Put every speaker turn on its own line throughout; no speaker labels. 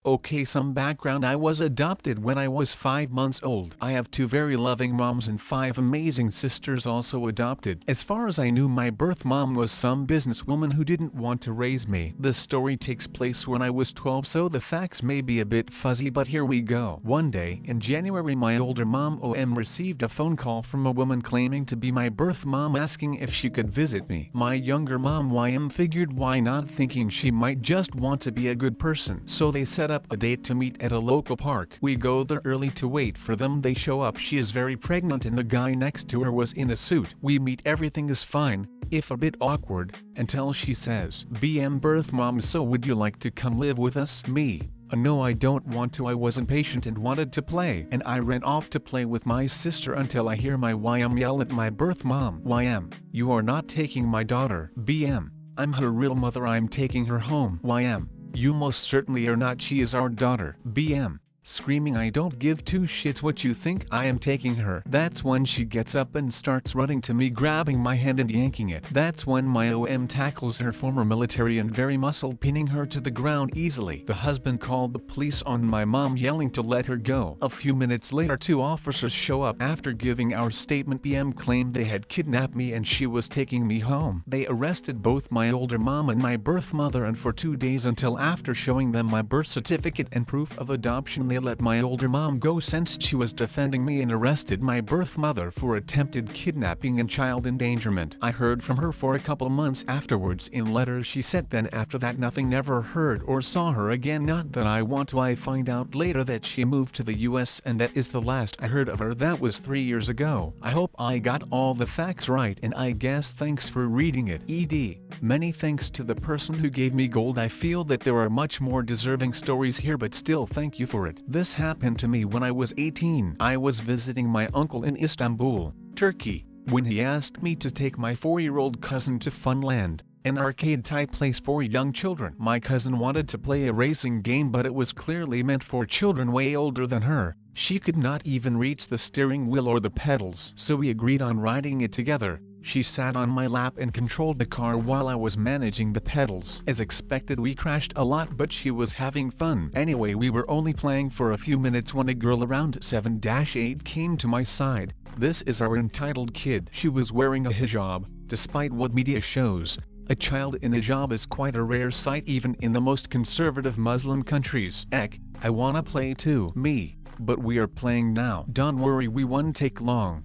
Okay, some background. I was adopted when I was 5 months old. I have 2 very loving moms and 5 amazing sisters also adopted. As far as I knew, my birth mom was some businesswoman who didn't want to raise me. The story takes place when I was 12, so the facts may be a bit fuzzy, but here we go. One day in January, my older mom received a phone call from a woman claiming to be my birth mom, asking if she could visit me. My younger mom figured why not, thinking she might just want to be a good person. So they set up a date to meet at a local park. We go there early to wait for them. They show up. She is very pregnant and the guy next to her was in a suit. We meet, everything is fine, if a bit awkward, until she says, "BM birth mom, so would you like to come live with us?" Me: no, I don't want to. I was impatient and wanted to play, and I ran off to play with my sister until I hear my YM yell at my birth mom, "YM, you are not taking my daughter." BM: I'm her real mother, I'm taking her home. YM: you most certainly are not, she is our daughter. BM: screaming, I don't give two shits what you think, I am taking her. That's when she gets up and starts running to me, grabbing my hand and yanking it. That's when my OM tackles her, former military and very muscle, pinning her to the ground easily. The husband called the police on my mom, yelling to let her go. A few minutes later, 2 officers show up. After giving our statement, BM claimed they had kidnapped me and she was taking me home. They arrested both my older mom and my birth mother, and for 2 days, until after showing them my birth certificate and proof of adoption, they let my older mom go since she was defending me, and arrested my birth mother for attempted kidnapping and child endangerment. I heard from her for a couple months afterwards in letters she sent. Then after that, nothing, never heard or saw her again. Not that I want to. I find out later that she moved to the US, and that is the last I heard of her. That was 3 years ago. I hope I got all the facts right, and I guess thanks for reading it. ED, many thanks to the person who gave me gold. I feel that there are much more deserving stories here, but still thank you for it. This happened to me when I was 18. I was visiting my uncle in Istanbul, Turkey, when he asked me to take my 4-year-old cousin to Funland, an arcade-type place for young children. My cousin wanted to play a racing game, but it was clearly meant for children way older than her. She could not even reach the steering wheel or the pedals, so we agreed on riding it together. She sat on my lap and controlled the car while I was managing the pedals. As expected, we crashed a lot, but she was having fun. Anyway, we were only playing for a few minutes when a girl around 7-8 came to my side. This is our entitled kid. She was wearing a hijab. Despite what media shows, a child in a hijab is quite a rare sight, even in the most conservative Muslim countries. I wanna play too. Me: but we are playing now. Don't worry, we won't take long.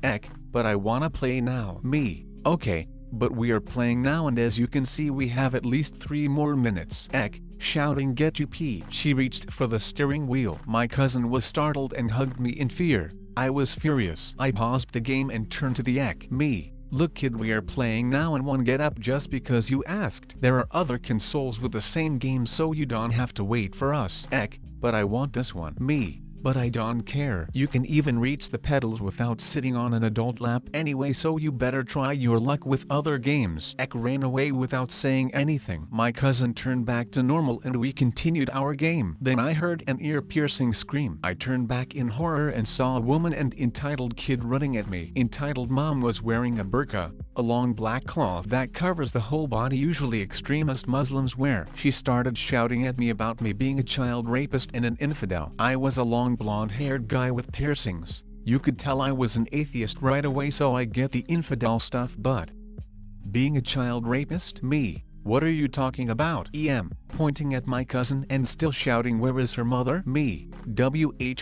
But I wanna play now. Me: okay, but we are playing now, and as you can see, we have at least 3 more minutes. Shouting, get you pee. She reached for the steering wheel. My cousin was startled and hugged me in fear. I was furious. I paused the game and turned to the Me: look kid, we are playing now and won't get up just because you asked. There are other consoles with the same game, so you don't have to wait for us. But I want this one. Me: but I don't care. You can even reach the pedals without sitting on an adult lap anyway, so you better try your luck with other games. Ran away without saying anything. My cousin turned back to normal and we continued our game. Then I heard an ear-piercing scream. I turned back in horror and saw a woman and entitled kid running at me. Entitled mom was wearing a burqa, a long black cloth that covers the whole body, usually extremist Muslims wear. She started shouting at me about me being a child rapist and an infidel. I was a long blonde-haired guy with piercings. You could tell I was an atheist right away, so I get the infidel stuff, but being a child rapist? Me: what are you talking about? Pointing at my cousin and still shouting, where is her mother? Me: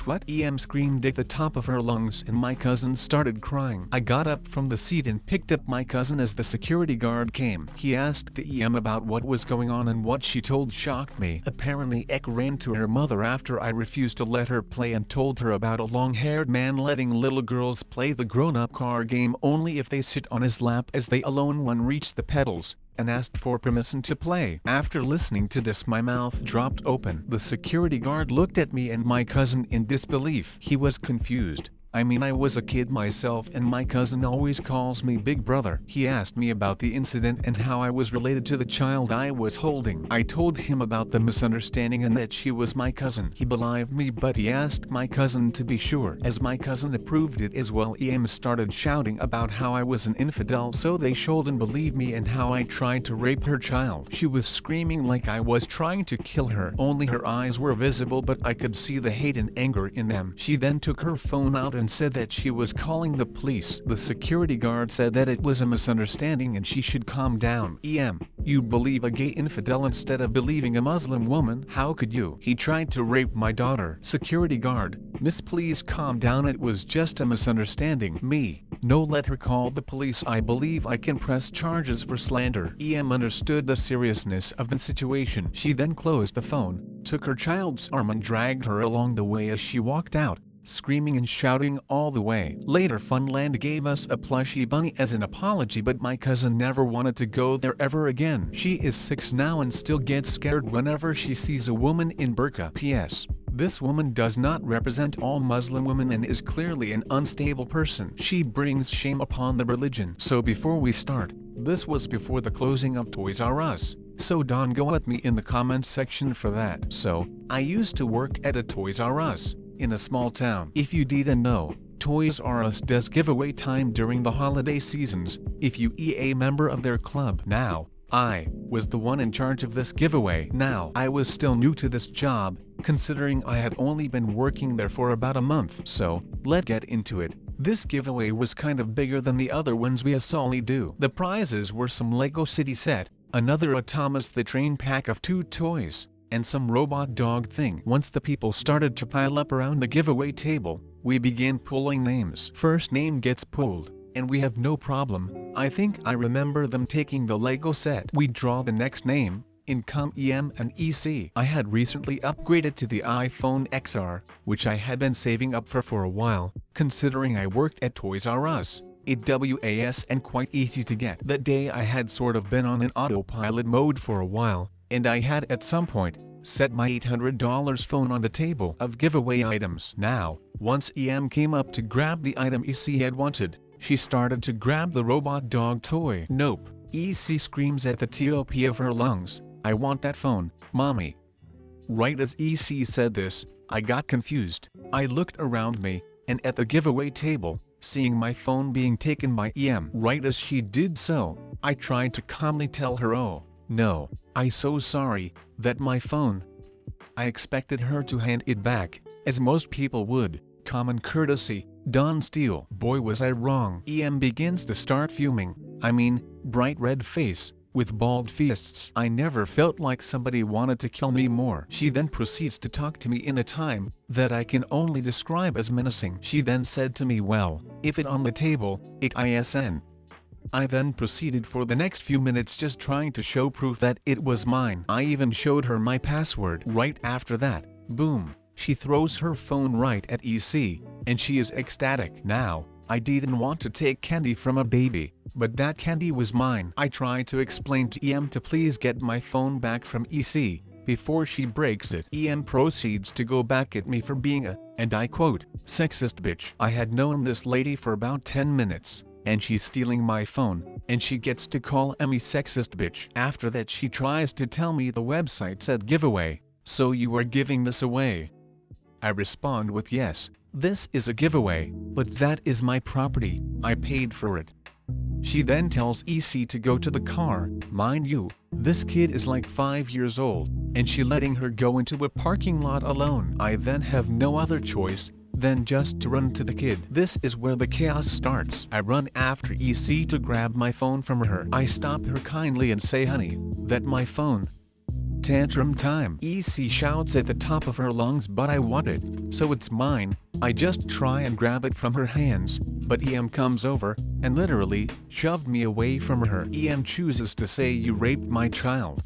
what? Screamed at the top of her lungs, and my cousin started crying. I got up from the seat and picked up my cousin as the security guard came. He asked the about what was going on, and what she told shocked me. Apparently ran to her mother after I refused to let her play and told her about a long-haired man letting little girls play the grown-up car game only if they sit on his lap, as they alone won't reach the pedals, and asked for permission to play. After listening to this, my mouth dropped open. The security guard looked at me and my cousin in disbelief. He was confused. I mean, I was a kid myself and my cousin always calls me big brother. He asked me about the incident and how I was related to the child I was holding. I told him about the misunderstanding and that she was my cousin. He believed me, but he asked my cousin to be sure. As my cousin approved it as well, EM started shouting about how I was an infidel, so they shouldn't believe me, and how I tried to rape her child. She was screaming like I was trying to kill her. Only her eyes were visible, but I could see the hate and anger in them. She then took her phone out and said that she was calling the police. The security guard said that it was a misunderstanding and she should calm down. EM, you believe a gay infidel instead of believing a Muslim woman? How could you? He tried to rape my daughter. Security guard, miss, please calm down, it was just a misunderstanding. Me, no, let her call the police. I believe I can press charges for slander. EM understood the seriousness of the situation. She then closed the phone, took her child's arm and dragged her along the way as she walked out, screaming and shouting all the way. Later, Funland gave us a plushie bunny as an apology, but my cousin never wanted to go there ever again. She is 6 now and still gets scared whenever she sees a woman in burqa. P.S. This woman does not represent all Muslim women and is clearly an unstable person. She brings shame upon the religion. So before we start, this was before the closing of Toys R Us. So don't go at me in the comments section for that. So, I used to work at a Toys R Us in a small town. If you didn't know, Toys R Us does giveaway time during the holiday seasons, if you a member of their club. Now, I was the one in charge of this giveaway. Now, I was still new to this job, considering I had only been working there for about a month. So, let's get into it. This giveaway was kind of bigger than the other ones we usually do. The prizes were some Lego City set, another Thomas the Train pack of 2 toys, and some robot dog thing. Once the people started to pile up around the giveaway table, we began pulling names. First name gets pulled, and we have no problem. I think I remember them taking the Lego set. We draw the next name, in come EM and EC. I had recently upgraded to the iPhone XR, which I had been saving up for a while, considering I worked at Toys R Us. It was and quite easy to get. That day I had sort of been on an autopilot mode for a while, and I had at some point set my $800 phone on the table of giveaway items. Now, once EM came up to grab the item EC had wanted, she started to grab the robot dog toy. Nope. EC screams at the top of her lungs, "I want that phone, mommy." Right as EC said this, I got confused. I looked around me, and at the giveaway table, seeing my phone being taken by EM. Right as she did so, I tried to calmly tell her, "Oh, no, I'm so sorry, that my phone." I expected her to hand it back, as most people would, common courtesy, don't steal. Boy, was I wrong. EM begins to start fuming, I mean, bright red face, with balled fists. I never felt like somebody wanted to kill me more. She then proceeds to talk to me in a time that I can only describe as menacing. She then said to me, "Well, if it on the table, ISN." I then proceeded for the next few minutes just trying to show proof that it was mine. I even showed her my password. Right after that, boom, she throws her phone right at EC, and she is ecstatic. Now, I didn't want to take candy from a baby, but that candy was mine. I tried to explain to EM to please get my phone back from EC, before she breaks it. EM proceeds to go back at me for being a, and I quote, "sexist bitch." I had known this lady for about 10 minutes, and she's stealing my phone, and she gets to call me sexist bitch. After that she tries to tell me the website said giveaway, so you are giving this away. I respond with, "Yes, this is a giveaway, but that is my property, I paid for it." She then tells EC to go to the car. Mind you, this kid is like 5 years old, and she letting her go into a parking lot alone. I then have no other choice than just to run to the kid. This is where the chaos starts. I run after EC to grab my phone from her. I stop her kindly and say, "Honey, that my phone." Tantrum time. EC shouts at the top of her lungs, "But I want it, so it's mine." I just try and grab it from her hands, but EM comes over, and literally, shoved me away from her. EM chooses to say, "You raped my child."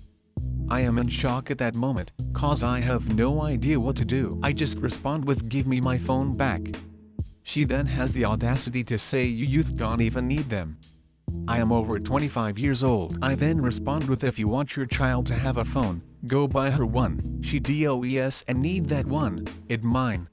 I am in shock at that moment, cause I have no idea what to do. I just respond with, "Give me my phone back." She then has the audacity to say, "You youth don't even need them." I am over 25 years old. I then respond with, "If you want your child to have a phone, go buy her one. She does and need that one, it mine."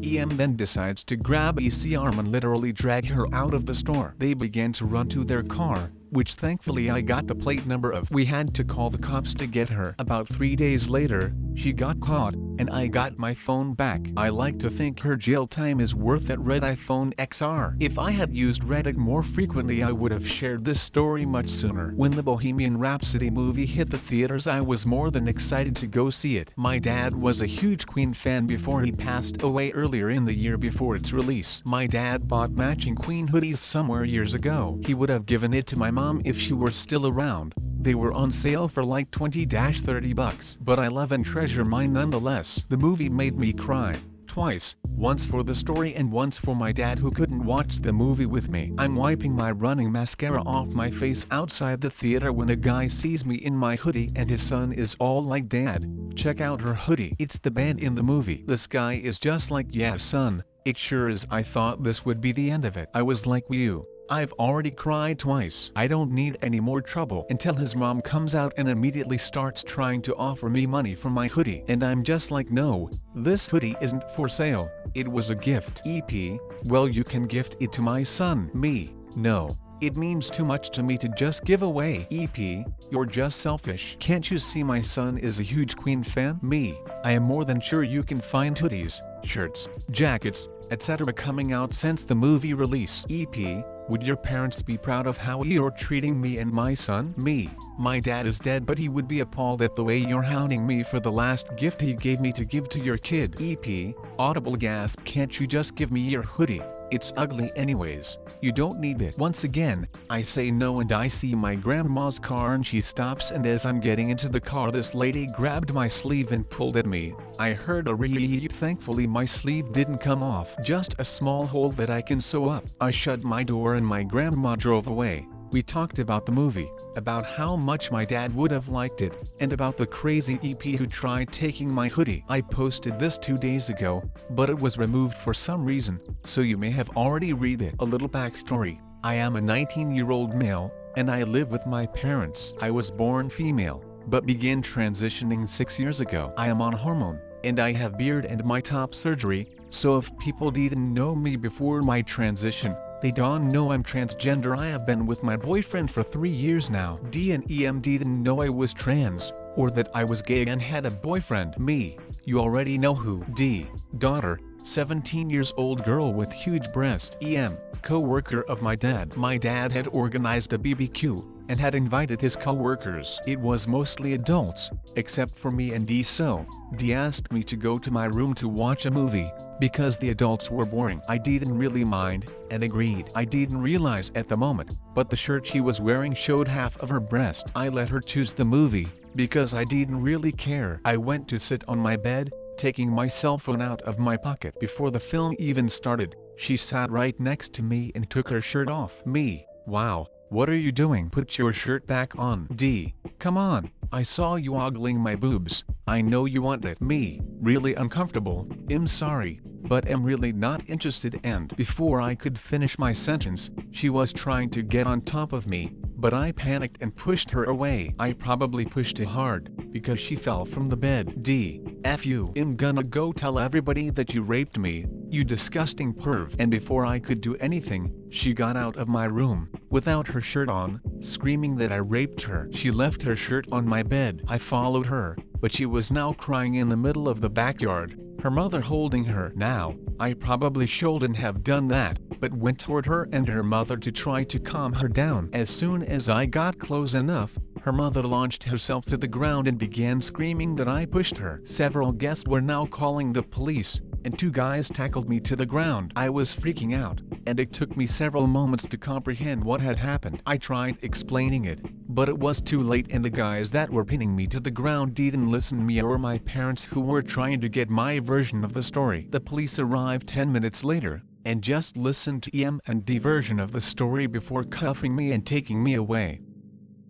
EM then decides to grab EC's arm and literally drag her out of the store. They began to run to their car, which thankfully I got the plate number of. We had to call the cops to get her. About 3 days later, she got caught, and I got my phone back. I like to think her jail time is worth that red iPhone XR. If I had used Reddit more frequently, I would have shared this story much sooner. When the Bohemian Rhapsody movie hit the theaters, I was more than excited to go see it. My dad was a huge Queen fan before he passed away earlier in the year before its release. My dad bought matching Queen hoodies somewhere years ago. He would have given it to my mom if she were still around. They were on sale for like $20-30, but I love and treasure mine nonetheless. The movie made me cry. Twice, once for the story and once for my dad who couldn't watch the movie with me. I'm wiping my running mascara off my face outside the theater when a guy sees me in my hoodie and his son is all like, "Dad, check out her hoodie. It's the band in the movie." This guy is just like, "Yeah son, it sure is." I thought this would be the end of it. I was like, "You, I've already cried twice. I don't need any more trouble," until his mom comes out and immediately starts trying to offer me money for my hoodie. And I'm just like, "No, this hoodie isn't for sale. It was a gift." EP, "Well, you can gift it to my son." Me, "No, it means too much to me to just give away." EP, "You're just selfish. Can't you see my son is a huge Queen fan?" Me, "I am more than sure you can find hoodies, shirts, jackets, etc. coming out since the movie release." EP, "Would your parents be proud of how you're treating me and my son?" Me, "My dad is dead, but he would be appalled at the way you're hounding me for the last gift he gave me to give to your kid." EP, audible gasp, "Can't you just give me your hoodie? It's ugly anyways. You don't need it." Once again, I say no and I see my grandma's car and she stops, and as I'm getting into the car this lady grabbed my sleeve and pulled at me. I heard a ree. Thankfully my sleeve didn't come off, just a small hole that I can sew up. I shut my door and my grandma drove away. We talked about the movie, about how much my dad would have liked it, and about the crazy EP who tried taking my hoodie. I posted this 2 days ago, but it was removed for some reason, so you may have already read it. A little backstory: I am a 19-year-old male, and I live with my parents. I was born female, but began transitioning 6 years ago. I am on hormone, and I have beard and my top surgery, so if people didn't know me before my transition, they don't know I'm transgender. I have been with my boyfriend for 3 years now. D and EM didn't know I was trans, or that I was gay and had a boyfriend. Me, you already know who. D, daughter, 17 years old girl with huge breast. EM, co-worker of my dad. My dad had organized a BBQ, and had invited his co-workers. It was mostly adults, except for me and D, so D asked me to go to my room to watch a movie, because the adults were boring. I didn't really mind, and agreed. I didn't realize at the moment, but the shirt she was wearing showed half of her breast. I let her choose the movie, because I didn't really care. I went to sit on my bed, taking my cell phone out of my pocket. Before the film even started, she sat right next to me and took her shirt off. Me, "Wow, what are you doing? Put your shirt back on." D, "Come on, I saw you ogling my boobs. I know you want it." Me, "Really uncomfortable. I'm sorry, but am really not interested." And before I could finish my sentence, she was trying to get on top of me, but I panicked and pushed her away. I probably pushed too hard, because she fell from the bed. D, "F you. I'm gonna go tell everybody that you raped me, you disgusting perv." And before I could do anything, she got out of my room, without her shirt on, screaming that I raped her. She left her shirt on my bed. I followed her, but she was now crying in the middle of the backyard, her mother holding her. Now, I probably shouldn't have done that, but went toward her and her mother to try to calm her down. As soon as I got close enough, her mother launched herself to the ground and began screaming that I pushed her. Several guests were now calling the police, and 2 guys tackled me to the ground. I was freaking out, and it took me several moments to comprehend what had happened. I tried explaining it, but it was too late, and the guys that were pinning me to the ground didn't listen to me or my parents, who were trying to get my version of the story. The police arrived 10 minutes later, and just listened to EM and D version of the story before cuffing me and taking me away.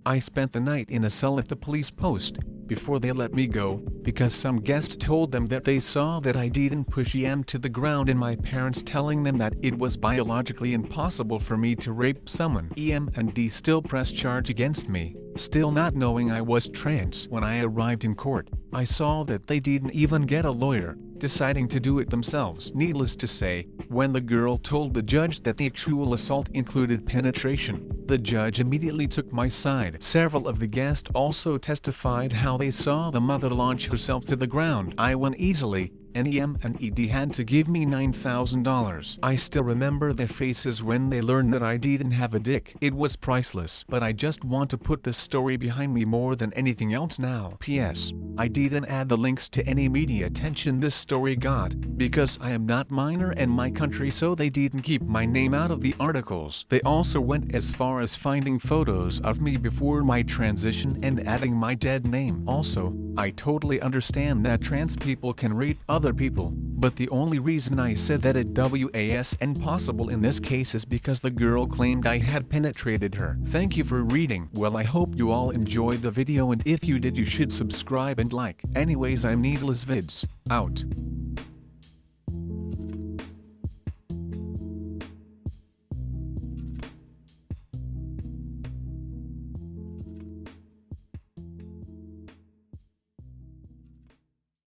I spent the night in a cell at the police post, before they let me go, because some guest told them that they saw that I didn't push EM to the ground, and my parents telling them that it was biologically impossible for me to rape someone. EM and D still pressed charge against me, still not knowing I was trans. When I arrived in court, I saw that they didn't even get a lawyer, deciding to do it themselves. Needless to say, when the girl told the judge that the actual assault included penetration, the judge immediately took my side. Several of the guests also testified how they saw the mother launch herself to the ground. I won easily. NEM and ED had to give me $9,000. I still remember their faces when they learned that I didn't have a dick. It was priceless. But I just want to put this story behind me more than anything else now. P.S. I didn't add the links to any media attention this story got, because I am not minor in my country, so they didn't keep my name out of the articles. They also went as far as finding photos of me before my transition and adding my dead name. Also, I totally understand that trans people can rape other people, but the only reason I said that it was impossible in this case is because the girl claimed I had penetrated her. Thank you for reading. Well, I hope you all enjoyed the video, and if you did, you should subscribe and like. Anyways, I'm NeedlessVids, out.